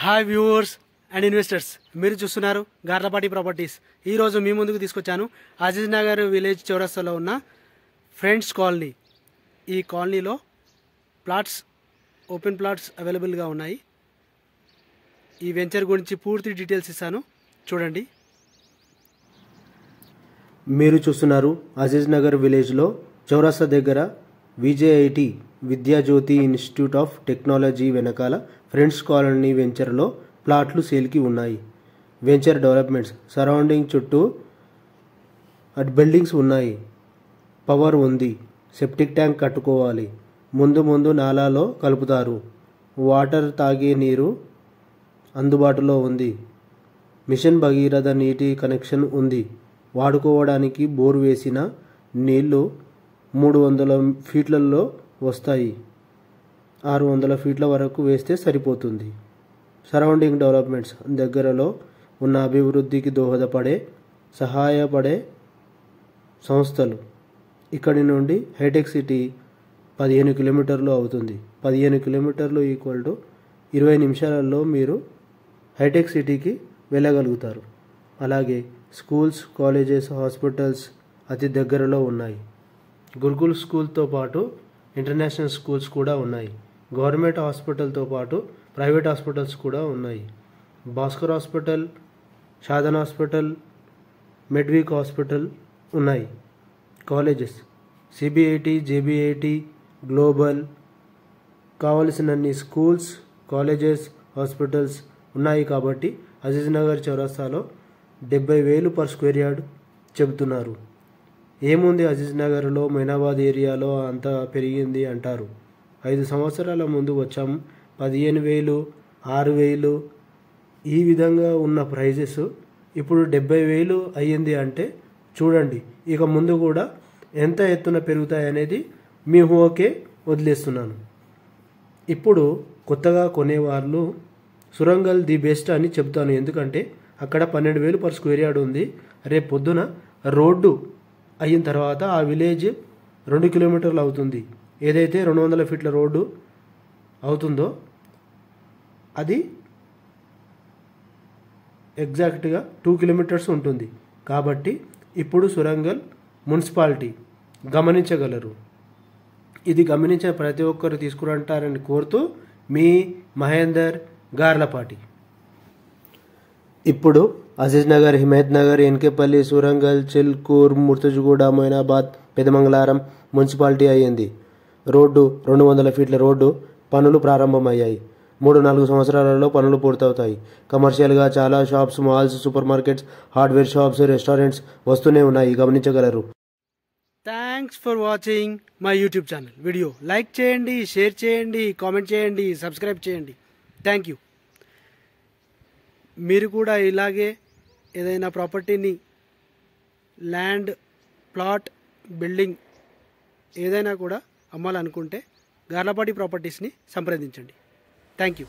Hi viewers and investors, మీరు చూస్తున్నారు Garlapati properties. ఈరోజు మీ ముందుకు తీసుకొచ్చాను అజీజ్ నగర్ విలేజ్ చౌరస్తాలో ఉన్న ఫ్రెండ్స్ కాలనీ. ఈ కాలనీలో ప్లాట్స్, ఓపెన్ ప్లాట్స్ అవైలబుల్గా ఉన్నాయి. ఈ వెంచర్ గురించి పూర్తి డీటెయిల్స్ ఇస్తాను, చూడండి. మీరు చూస్తున్నారు అజీజ్ నగర్ విలేజ్లో చౌరస్తా దగ్గర VJIT Vidyajyothi institute of technology వెనకాల ఫ్రెండ్స్ కాలనీ వెంచర్లో ప్లాట్లు సేల్కి ఉన్నాయి. వెంచర్ డెవలప్మెంట్స్ సరౌండింగ్ చుట్టూ బిల్డింగ్స్ ఉన్నాయి. పవర్ ఉంది. సెప్టిక్ ట్యాంక్ కట్టుకోవాలి. ముందు నాలాలో కలుపుతారు. వాటర్ తాగే నీరు అందుబాటులో ఉంది. మిషన్ భగీరథ నీటి కనెక్షన్ ఉంది. వాడుకోవడానికి బోర్ వేసిన నీళ్లు 300 ఫీట్లలో వస్తాయి. 600 ఫీట్ల వరకు వేస్తే సరిపోతుంది. సరౌండింగ్ డెవలప్మెంట్స్ దగ్గరలో ఉన్న అభివృద్ధికి సహాయపడే సంస్థలు. ఇక్కడి నుండి హైటెక్ సిటీ 15 కిలోమీటర్లు అవుతుంది. 15 కిలోమీటర్లు ఈక్వల్ టు 20 నిమిషాలలో మీరు హైటెక్ సిటీకి వెళ్ళగలుగుతారు. అలాగే స్కూల్స్, కాలేజెస్, హాస్పిటల్స్ అతి దగ్గరలో ఉన్నాయి. గురుకుల్ స్కూల్తో పాటు ఇంటర్నేషనల్ స్కూల్స్ కూడా ఉన్నాయి. గవర్నమెంట్ హాస్పిటల్తో పాటు ప్రైవేట్ హాస్పిటల్స్ కూడా ఉన్నాయి. భాస్కర్ హాస్పిటల్, షాదన్ హాస్పిటల్, మెడ్విక్ హాస్పిటల్ ఉన్నాయి. కాలేజెస్ సిబిఐటి, జేబిఐటి, గ్లోబల్, కావలసినన్ని స్కూల్స్, కాలేజెస్, హాస్పిటల్స్ ఉన్నాయి. కాబట్టి అజీజ్ నగర్ చౌరస్తాలో 70,000 పర్ స్క్వేర్ యార్డ్ చెబుతున్నారు. ఏముంది అజీజ్ నగర్లో, మైనాబాద్ ఏరియాలో అంత పెరిగింది అంటారు. 5 సంవత్సరాల ముందు వచ్చాము. 15,000, 6,000 ఈ విధంగా ఉన్న ప్రైజెస్ ఇప్పుడు 70,000 అయ్యింది అంటే చూడండి, ఇక ముందు కూడా ఎంత ఎత్తున పెరుగుతాయనేది మీ ఊహకే వదిలేస్తున్నాను. ఇప్పుడు కొత్తగా కొనేవాళ్ళు సురంగల్ ది బెస్ట్ అని చెప్తాను. ఎందుకంటే అక్కడ 12,000 పర్ స్క్వేర్ యార్డ్ ఉంది. రేపు పొద్దున రోడ్డు అయిన తర్వాత ఆ విలేజ్ 2 కిలోమీటర్లు అవుతుంది. ఏదైతే 200 ఫీట్ల రోడ్డు అవుతుందో అది ఎగ్జాక్ట్గా 2 కిలోమీటర్స్ ఉంటుంది. కాబట్టి ఇప్పుడు సురంగల్ మున్సిపాలిటీ గమనించగలరు. ఇది గమనించిన ప్రతి ఒక్కరు తీసుకురంటారని కోరుతూ మీ మహేందర్ గార్లపాటి. ఇప్పుడు అజీజ్ నగర్, హిమాయత్ నగర్, ఎన్కేపల్లి, సూరంగల్, చిల్కూర్, ముర్తుజగూడ, మొయినాబాద్, పెదమంగళారం మున్సిపాలిటీ అయ్యింది. రోడ్డు 200 ఫీట్ల రోడ్డు పనులు ప్రారంభమయ్యాయి. 3-4 సంవత్సరాలలో పనులు పూర్తవుతాయి. కమర్షియల్గా చాలా shops, malls, super markets, hardware shops, restaurants వస్తూనే ఉన్నాయి. గమనించగలరు. Thanks for watching my YouTube channel. Video like చేయండి, షేర్ చేయండి, కామెంట్ చేయండి, సబ్స్క్రైబ్ చేయండి. Thank you. మీరు కూడా ఇలాగే ఏదైనా ప్రాపర్టీని, ల్యాండ్, ప్లాట్, బిల్డింగ్ ఏదైనా కూడా అమ్మాలనుకుంటే గార్లపాటి ప్రాపర్టీస్ని సంప్రదించండి. Thank you.